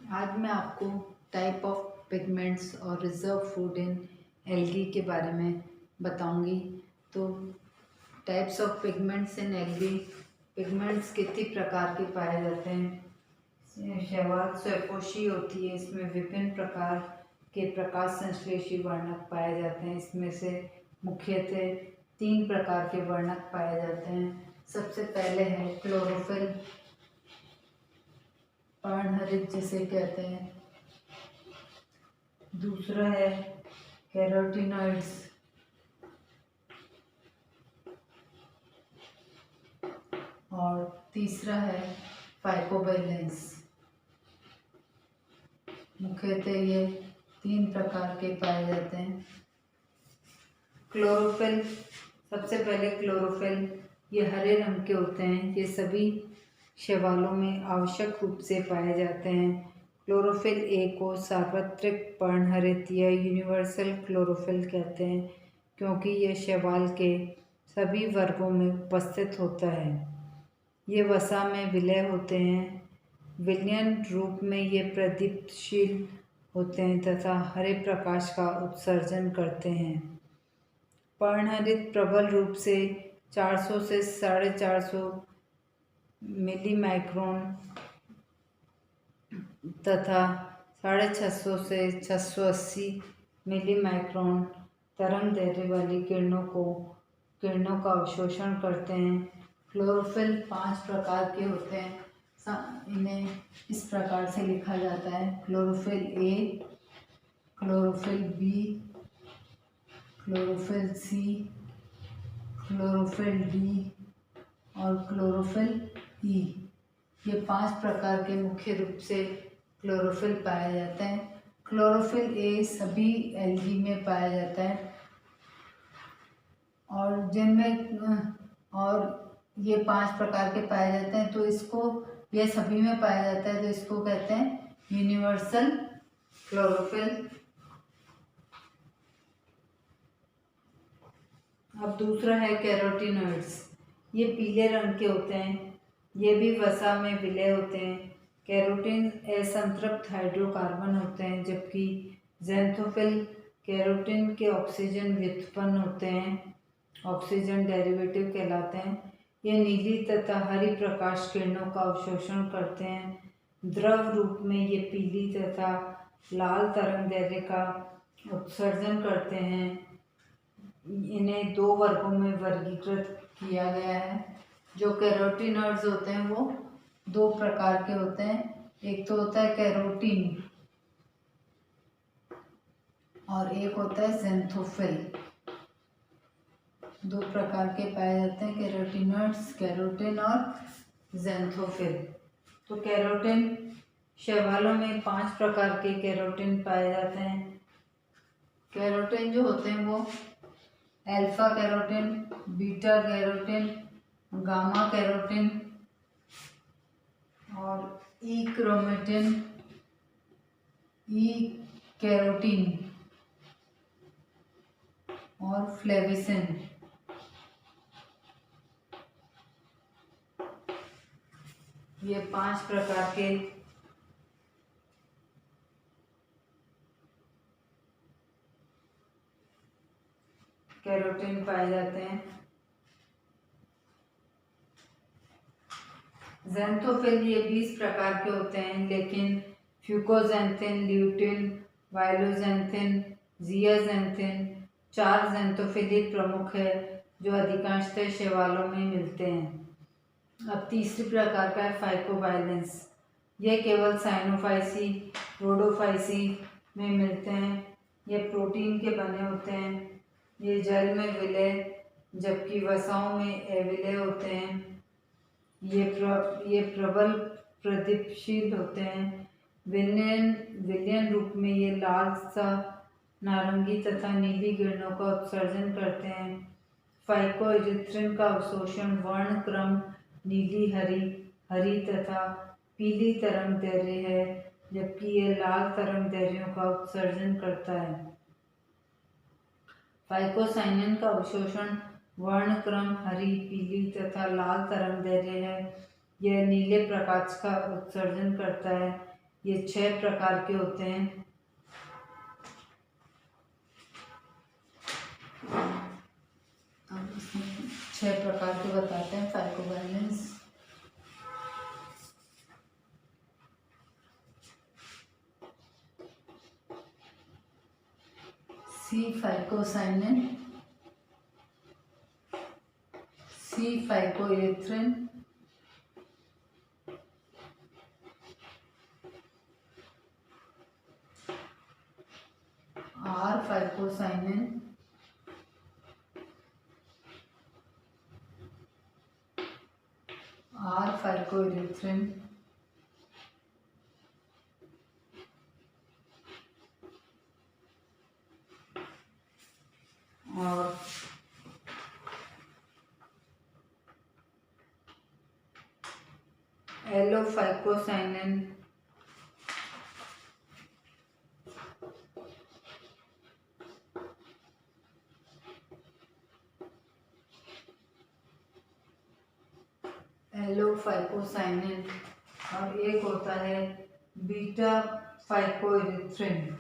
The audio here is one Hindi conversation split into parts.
आज मैं आपको टाइप ऑफ पिगमेंट्स और रिजर्व फूड इन एल्गी के बारे में बताऊंगी। तो types of pigments in algae, pigments कितनी प्रकार के पाए जाते हैं। शैवाल स्वयंपोषी होती है, इसमें विभिन्न प्रकार के प्रकाश संश्लेषी वर्णक पाए जाते हैं। इसमें से मुख्यतः 3 प्रकार के वर्णक पाए जाते हैं। सबसे पहले है क्लोरोफिल, पर्णहरित जिसे कहते हैं। दूसरा है कैरोटीनॉइड्स, और तीसरा है फाइकोबैलेंस। मुख्यतः ये 3 प्रकार के पाए जाते हैं। क्लोरोफिल, सबसे पहले क्लोरोफिल, ये हरे रंग के होते हैं। ये सभी शैवालों में आवश्यक रूप से पाए जाते हैं। क्लोरोफिल ए को सार्वत्रिक पर्णहरित या यूनिवर्सल क्लोरोफिल कहते हैं, क्योंकि यह शैवाल के सभी वर्गों में उपस्थित होता है। ये वसा में विलय होते हैं। विलयन रूप में ये प्रदीप्तशील होते हैं तथा हरे प्रकाश का उत्सर्जन करते हैं। पर्णहरित प्रबल रूप से 400 से 450 मिली माइक्रोन तथा 650 से 680 मिली माइक्रोन तरंग दैर्ध्य वाली किरणों का अवशोषण करते हैं। क्लोरोफिल 5 प्रकार के होते हैं। इन्हें इस प्रकार से लिखा जाता है: chlorophyll A, chlorophyll B, chlorophyll C, chlorophyll D और क्लोरोफिल ई। ये 5 प्रकार के मुख्य रूप से क्लोरोफिल पाया जाता है। क्लोरोफिल ए सभी एल्गी में पाया जाता है और ये 5 प्रकार के पाए जाते हैं, तो इसको ये सभी में पाया जाता है, तो इसको कहते हैं यूनिवर्सल क्लोरोफिल। अब दूसरा है कैरोटीनॉइड्स। ये पीले रंग के होते हैं। ये भी वसा में विलय होते हैं। कैरोटीन असंतृप्त हाइड्रोकार्बन होते हैं, जबकि ज़ैंथोफिल कैरोटीन के ऑक्सीजन व्युत्पन्न होते हैं, ऑक्सीजन डेरिवेटिव कहलाते हैं। ये नीली तथा हरी प्रकाश किरणों का अवशोषण करते हैं। द्रव रूप में ये पीली तथा लाल तरंग दैर्ध्य का उत्सर्जन करते हैं। इन्हें 2 वर्गों में वर्गीकृत किया गया है। जो कैरोटीनॉइड्स होते हैं वो 2 प्रकार के होते हैं। एक तो होता है कैरोटीन और एक होता है ज़ैंथोफिल। 2 प्रकार के पाए जाते हैं कैरोटीनॉइड्स, कैरोटीन और ज़ैंथोफिल। तो कैरोटीन, शैवालों में 5 प्रकार के कैरोटीन पाए जाते हैं। कैरोटीन जो होते हैं वो alpha carotene, beta carotene, gamma carotene और ई क्रोमेटिन, ई कैरोटीन और फ्लेविसिन। ये 5 प्रकार के कैरोटीन पाए जाते हैं। ज़ैंथोफिल ये 20 प्रकार के होते हैं, लेकिन फ्यूकोज़ैंथिन, ल्यूटिन, वाइलोज़ैंथिन, ज़ियाज़ैंथिन 4 ज़ैंथोफिल प्रमुख है, जो अधिकांशतः शैवालों में मिलते हैं। अब तीसरी प्रकार का है फाइकोबाइलेंस। यह केवल साइनोफाइसी, रोडोफाइसी में मिलते हैं। ये प्रोटीन के बने होते हैं। ये जल में विलय जबकि वसाओं में अविलय होते हैं। ये प्रबल प्रदीप्तशील होते हैं। विलयन रूप में ये लाल सा नारंगी तथा नीली किरणों का उत्सर्जन करते हैं। फाइकोइरिथ्रिन का अवशोषण वर्ण क्रम नीली, हरी तथा पीली तरंग दैर्ध्य है, जबकि यह लाल तरंग दैर्ध्यों का उत्सर्जन करता है। फाइकोसाइनिन का अवशोषण वर्णक्रम हरी, पीली तथा लाल तरंग दैर्ध्य है। यह नीले प्रकाश का उत्सर्जन करता है। ये 6 प्रकार के होते हैं। अब इसमें 6 प्रकार के बताते हैं phycobilins. C phycocyanin, C phycoerythrin, R phycocyanin, R phycoerythrin, और एलोफाइकोसाइनिन, एलोफाइकोसाइनिन, और एक होता है बीटा फाइकोइरिथ्रिन।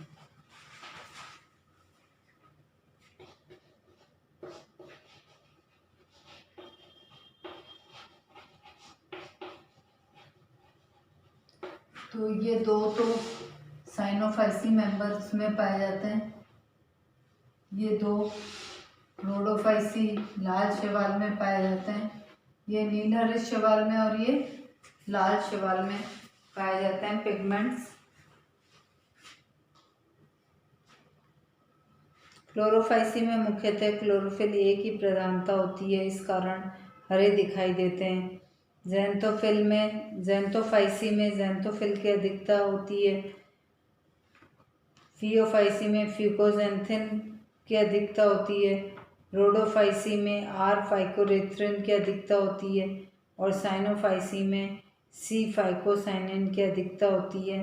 तो ये दो तो साइनोफाइसी मेंबर्स में पाए जाते हैं, ये दो रोडोफाइसी लाल शैवाल में पाए जाते हैं, ये नीलहरित शैवाल में और ये लाल शैवाल में पाए जाते हैं पिगमेंट्स। क्लोरोफाइसी में मुख्यतः क्लोरोफिल ए की प्रधानता होती है, इस कारण हरे दिखाई देते हैं। ज़ैंथोफिल में ज़ैंथोफाइसी में ज़ैंथोफिल की अधिकता होती है। फियोफाइसी में फ्यूकोजेंथिन की अधिकता होती है। रोडोफाइसी में आर फाइकोरिथ्रिन की अधिकता होती है और साइनोफाइसी में सी फाइकोसाइनिन की अधिकता होती है।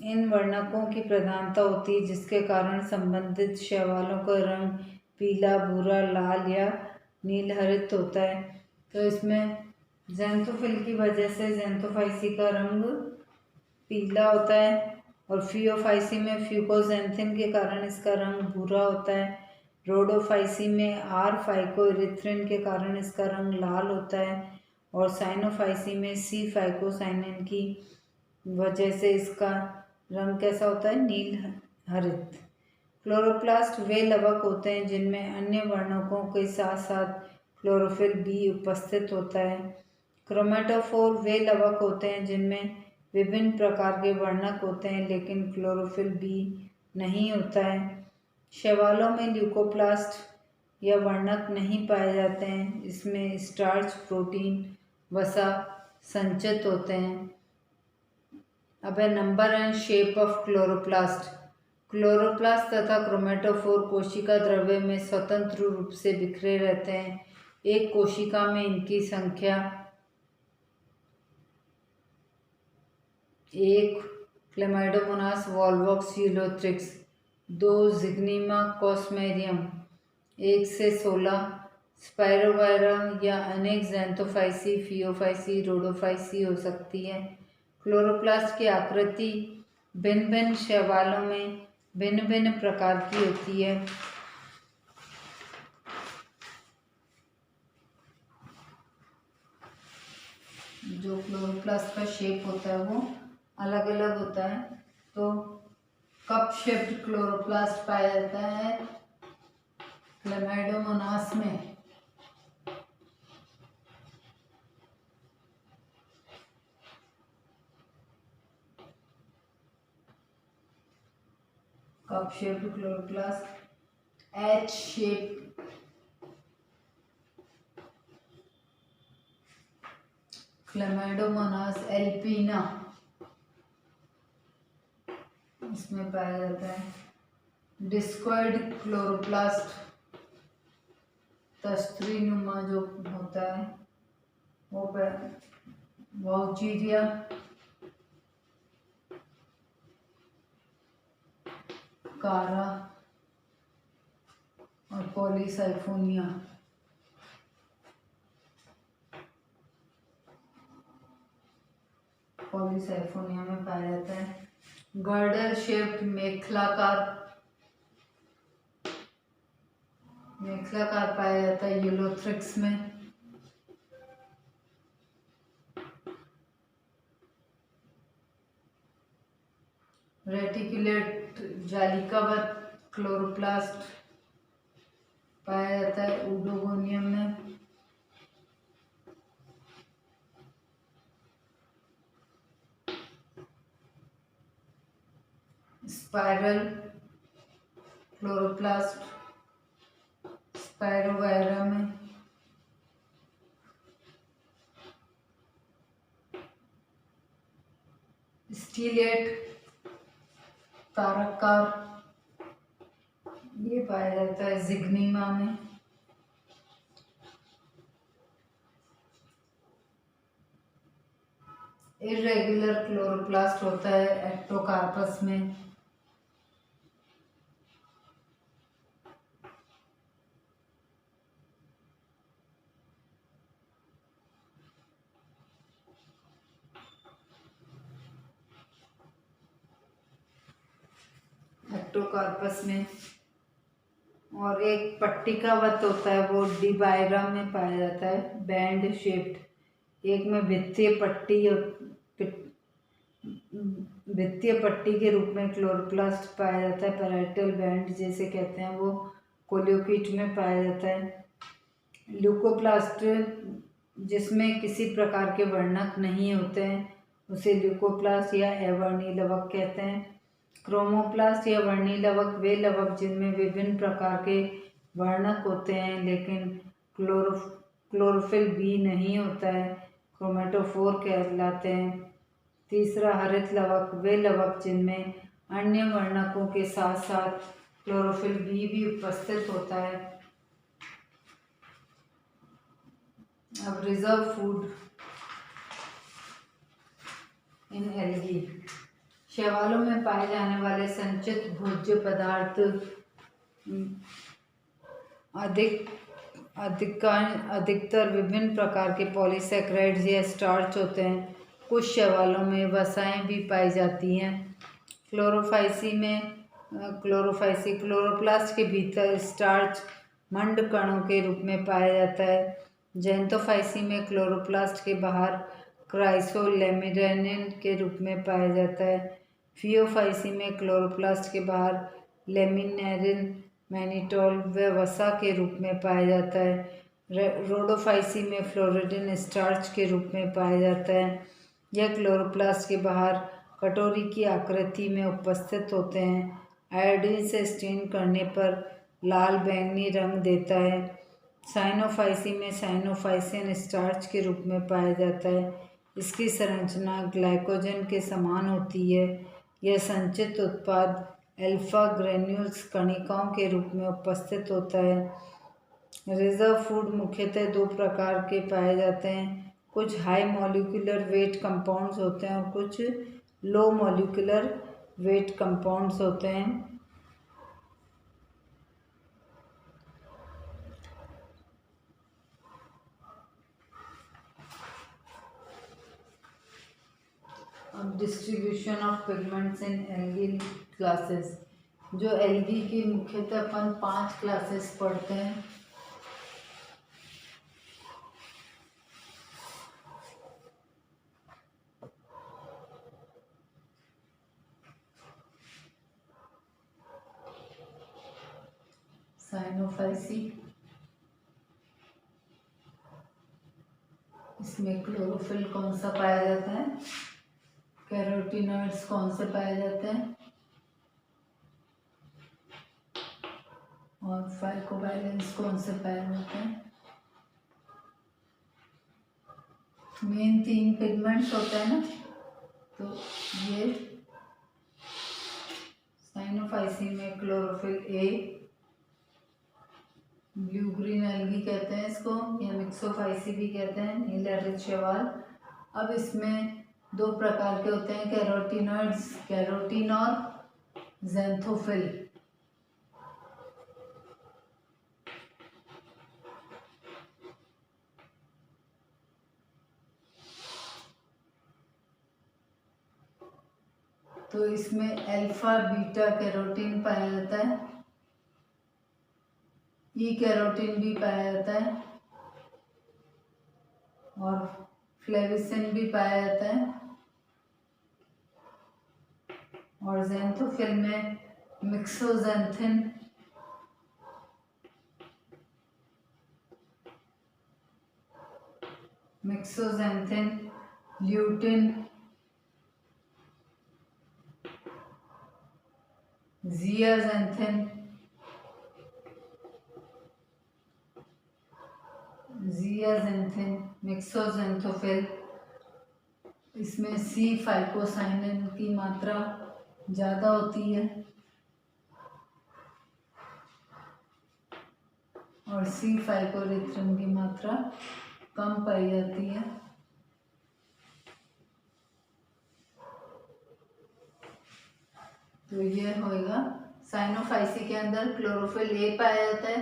इन वर्णकों की प्रधानता होती है जिसके कारण संबंधित शैवालों का रंग पीला, भूरा, लाल या नीलहरित होता है। तो इसमें ज़ैंथोफिल की वजह से ज़ैंथोफाइसी का रंग पीला होता है और फियोफाइसी में फ्यूकोजेंथिन के कारण इसका रंग भूरा होता है। रोडोफाइसी में आर फाइकोइरिथ्रिन के कारण इसका रंग लाल होता है और साइनोफाइसी में सी फाइकोसाइनिन की वजह से इसका रंग कैसा होता है, नील हरित। क्लोरोप्लास्ट वे लवक होते हैं जिनमें अन्य वर्णकों के साथ साथ क्लोरोफिल बी उपस्थित होता है। क्रोमेटोफोर वे लवक होते हैं जिनमें विभिन्न प्रकार के वर्णक होते हैं लेकिन क्लोरोफिल बी नहीं होता है। शैवालों में ल्यूकोप्लास्ट या वर्णक नहीं पाए जाते हैं, इसमें स्टार्च, प्रोटीन, वसा संचित होते हैं। अब है number and shape of chloroplast. Chloroplast तथा क्रोमेटोफोर कोशिका द्रव्य में स्वतंत्र रूप से बिखरे रहते हैं। एक कोशिका में इनकी संख्या 1 क्लेमाइडोमोनास वॉल्वॉक्स यूलोथ्रिक्स, 2 जिग्निमा कॉस्मेरियम, 1 से 16 स्पाइरोगायरा या अनेक ज़ैंथोफाइसी, फियोफाइसी, रोडोफाइसी हो सकती है। क्लोरोप्लास्ट की आकृति भिन्न भिन्न शैवालों में भिन्न भिन्न प्रकार की होती है। जो क्लोरोप्लास्ट का शेप होता है वो अलग अलग होता है। तो कप शेप्ड क्लोरोप्लास्ट पाया जाता है क्लेमाइडोमोनास में। Cup shaped chloroplast, H shape, Chlamydomonas alpina इसमें पाया जाता है। डिस्कॉइड क्लोरोप्लास्ट, तस्तरी नुमा जो होता है वो वाउचीरिया, कारा और पॉलीसाइफोनिया। पॉलीसाइफोनिया में पाया जाता है। गर्डर शेप्ड मेखलाकार पाया जाता है यूलोथ्रिक्स में। रेटिकुलेट जालिकावत क्लोरोप्लास्ट पाया जाता है ऊडोगोनियम में। स्पाइरल क्लोरोप्लास्ट स्पाइरोवायरा में। स्टीलेट तारककार ये पाया जाता है जिग्नीमा में। इरेगुलर क्लोरोप्लास्ट होता है एक्टोकार्पस में। एक्टोकार्पस में। और एक पट्टिकावत होता है वो डिबायरा में पाया जाता है बैंड शेप्ड। एक में भित्तीय पट्टी के रूप में क्लोरोप्लास्ट पाया जाता है पैराइटल बैंड जैसे कहते हैं, वो कोलियोकिट में पाया जाता है। ल्यूकोप्लास्ट जिसमें किसी प्रकार के वर्णक नहीं होते हैं उसे ल्यूकोप्लास्ट या अवर्णी लवक कहते हैं। क्रोमोप्लास्ट या वर्णी लवक वे लवक जिनमें विभिन्न प्रकार के वर्णक होते हैं लेकिन क्लोरोफिल बी नहीं होता है, क्रोमेटोफोर कहलाते हैं। तीसरा हरित लवक वे लवक जिनमें अन्य वर्णकों के साथ साथ क्लोरोफिल बी भी उपस्थित होता है। अब रिजर्व फूड इन एल्गी। शैवालों में पाए जाने वाले संचित भोज्य पदार्थ अधिकतर विभिन्न प्रकार के पॉलीसैकेराइड्स या स्टार्च होते हैं। कुछ शैवालों में वसाएं भी पाई जाती हैं। क्लोरोप्लास्ट के भीतर स्टार्च मंड कणों के रूप में पाया जाता है। ज़ैंथोफाइसी में क्लोरोप्लास्ट के बाहर क्राइसोलेमिनेरिन के रूप में पाया जाता है। फियोफाइसी में क्लोरोप्लास्ट के बाहर लेमिनेरिन मैनिटोल व वसा के रूप में पाया जाता है। रोडोफाइसी में फ्लोरिडिन स्टार्च के रूप में पाया जाता है। यह क्लोरोप्लास्ट के बाहर कटोरी की आकृति में उपस्थित होते हैं। आयोडीन से स्टेन करने पर लाल बैंगनी रंग देता है। साइनोफाइसी में साइनोफाइसिन स्टार्च के रूप में पाया जाता है। इसकी संरचना ग्लाइकोजन के समान होती है। यह संचित उत्पाद अल्फा ग्रेन्यूल्स कणिकाओं के रूप में उपस्थित होता है। रिजर्व फूड मुख्यतः दो प्रकार के पाए जाते हैं। कुछ हाई मॉलिक्यूलर वेट कंपाउंड्स होते हैं और कुछ लो मॉलिक्यूलर वेट कंपाउंड्स होते हैं। अब distribution of pigments in algae classes. जो एल्गी की मुख्यतः अपन 5 क्लासेस पढ़ते हैं। साइनोफाइसी, इसमें क्लोरोफिल कौन सा पाया जाता है? कैरोटीनॉइड्स कौन से पाए जाते हैं? और फाइकोबाइलेंस कौन से पाए जाते हैं? मेन 3 पिगमेंट्स होते हैं ना, तो ये साइनोफाइसी में chlorophyll A, blue green algae कहते हैं इसको, या मिक्सोफाइसी भी कहते हैं, नीला हरित शैवाल। अब इसमें 2 प्रकार के होते हैं कैरोटीनॉइड्स, कैरोटीन और ज़ैंथोफिल। तो इसमें अल्फा बीटा कैरोटीन पाया जाता है, ई कैरोटीन भी पाया जाता है और फ्लेविसिन भी पाया जाता है। और ज़ैंथोफिल में मिक्सोज़ैंथिन, ल्यूटिन, जियाज़ैंथिन, मिक्सोज़ैंथोफिल, इसमें सी फाइकोसाइनिन की मात्रा ज़्यादा होती है और सी फाइकोरिथ्रिन की मात्रा कम पाई जाती है। तो ये होएगा साइनोफाइसी के अंदर क्लोरोफिल ए पाया जाता है,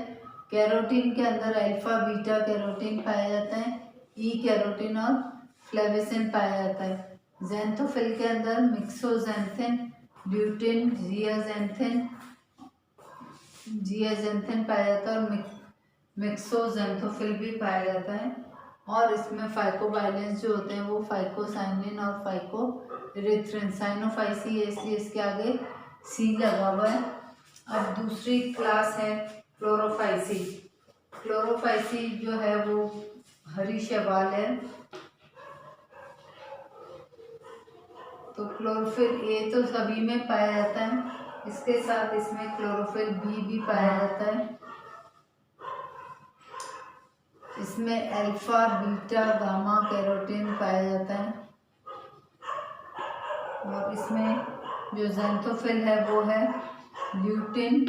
कैरोटीन के अंदर अल्फा बीटा कैरोटीन पाया जाता है, ई कैरोटीन और फ्लेविसिन पाया जाता है। ज़ैंथोफिल के अंदर मिक्सोज़ैंथिन, ल्यूटिन, जियाज़ैंथिन पाया जाता है और मिक्सोज़ैंथोफिल भी पाया जाता है। और इसमें फाइकोबाइलेंस जो होते हैं वो फाइकोसाइनिन और फाइकोरिथ्रिन। साइनोफाइसी है इसलिए इसके आगे सी लगा हुआ है। अब दूसरी क्लास है क्लोरोफाइसी। क्लोरोफाइसी जो है वो हरी शैवाल है। तो क्लोरोफिल ए तो सभी में पाया जाता है, इसके साथ इसमें क्लोरोफिल बी भी पाया जाता है। इसमें अल्फा बीटा गामा कैरोटीन पाया जाता है और इसमें जो ज़ैंथोफिल है वो है ल्यूटिन,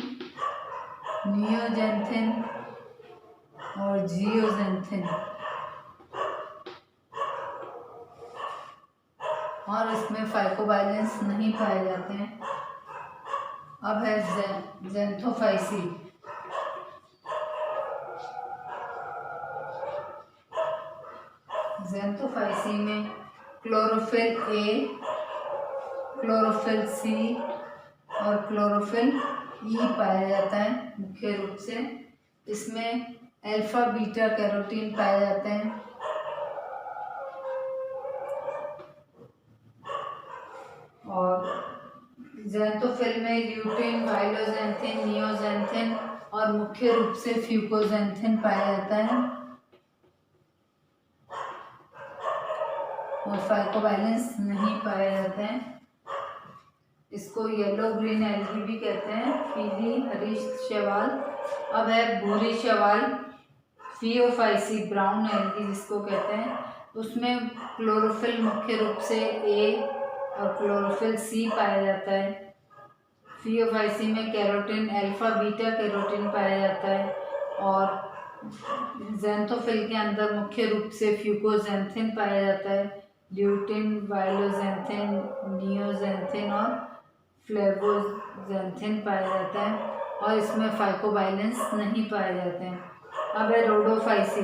नियोज़ैंथिन और जियोज़ैंथिन। और इसमें फाइकोबाइलेंस नहीं पाए जाते हैं। अब है ज़ैंथोफाइसी। ज़ैंथोफाइसी में क्लोरोफिल ए, क्लोरोफिल सी और क्लोरोफिल ई पाया जाता है मुख्य रूप से। इसमें अल्फा बीटा कैरोटीन पाए जाते हैं और ज़ैंथोफिल में ल्यूटिन, वाइलोज़ैंथिन, नियोज़ैंथिन और मुख्य रूप से फ्यूकोज़ैंथिन पाया जाता है और फाइकोबाइलेंस नहीं पाया जाता है। इसको येलो ग्रीन एल्गी भी कहते हैं, पीली हरी शैवाल। अब है भूरी शैवाल, फियोफाइसी, ब्राउन एल्गी जिसको कहते हैं। उसमें क्लोरोफिल मुख्य रूप से ए और क्लोरोफिल सी पाया जाता है। फियोफाइसी में कैरोटीन अल्फा बीटा कैरोटीन पाया जाता है और ज़ैंथोफिल के अंदर मुख्य रूप से फ्यूकोज़ैंथिन पाया जाता है, ल्यूटिन, वाइलोज़ैंथिन, नियोज़ैंथिन और फ्लेवोज़ैंथिन पाया जाता है और इसमें फाइकोबाइलेंस नहीं पाए जाते हैं। अब है रोडोफाइसी।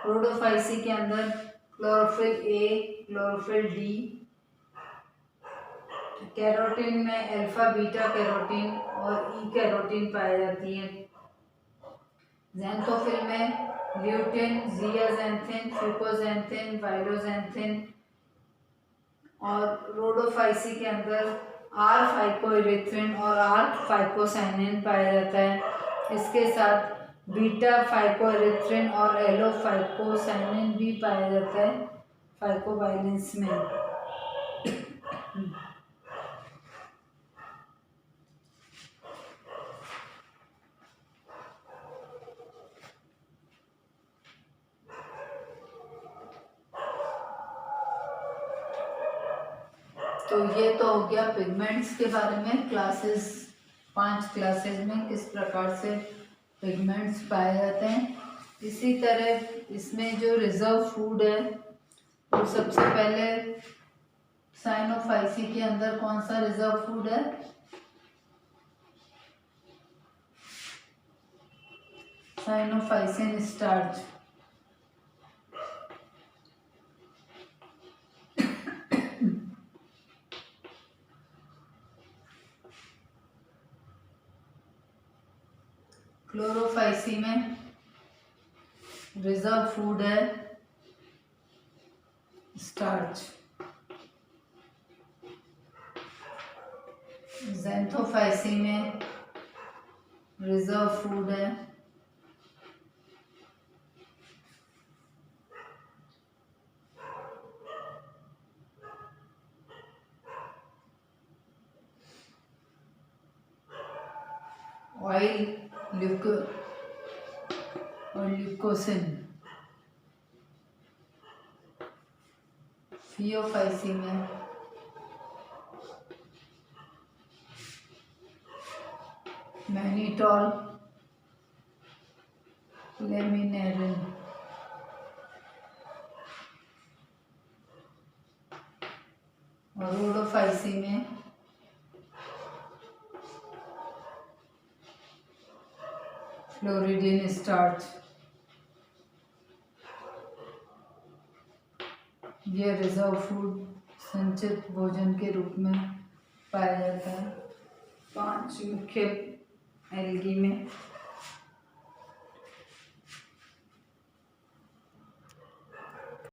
रोडोफाइसी के अंदर chlorophyll A, chlorophyll D, carotene में अल्फा बीटा कैरोटीन और ई कैरोटीन पाई जाती है। ज़ैंथोफिल में ल्यूटिन, जियाज़ैंथिन, फ्यूकोज़ैंथिन, वाइलोज़ैंथिन और रोडोफाइसी के अंदर आर फाइकोइरिथ्रिन और आर फाइकोसाइनिन पाया जाता है। इसके साथ बीटा फाइकोइरिथ्रिन और एलो फाइकोसाइनिन भी पाया जाता है फाइकोबाइलेंस में। तो ये तो हो गया पिगमेंट्स के बारे में। क्लासेस 5 क्लासेस में किस प्रकार से पिगमेंट्स पाए जाते हैं। इसी तरह इसमें जो रिजर्व फूड है तो सबसे पहले साइनोफाइसी के अंदर कौन सा रिजर्व फूड है? Cyanophycin starch. क्लोरोफाइसी में रिजर्व फूड है स्टार्च। ज़ैंथोफाइसी में रिजर्व फूड है ऑयल और ल्यूकोसिन। फियोफाइसी में मैनिटॉल, लेमिनेरिन। और रोडोफाइसी में फ्लोरिडिन स्टार्च। यह रिजर्व फूड संचित भोजन के रूप में पाया जाता है 5 मुख्य एल्गी में।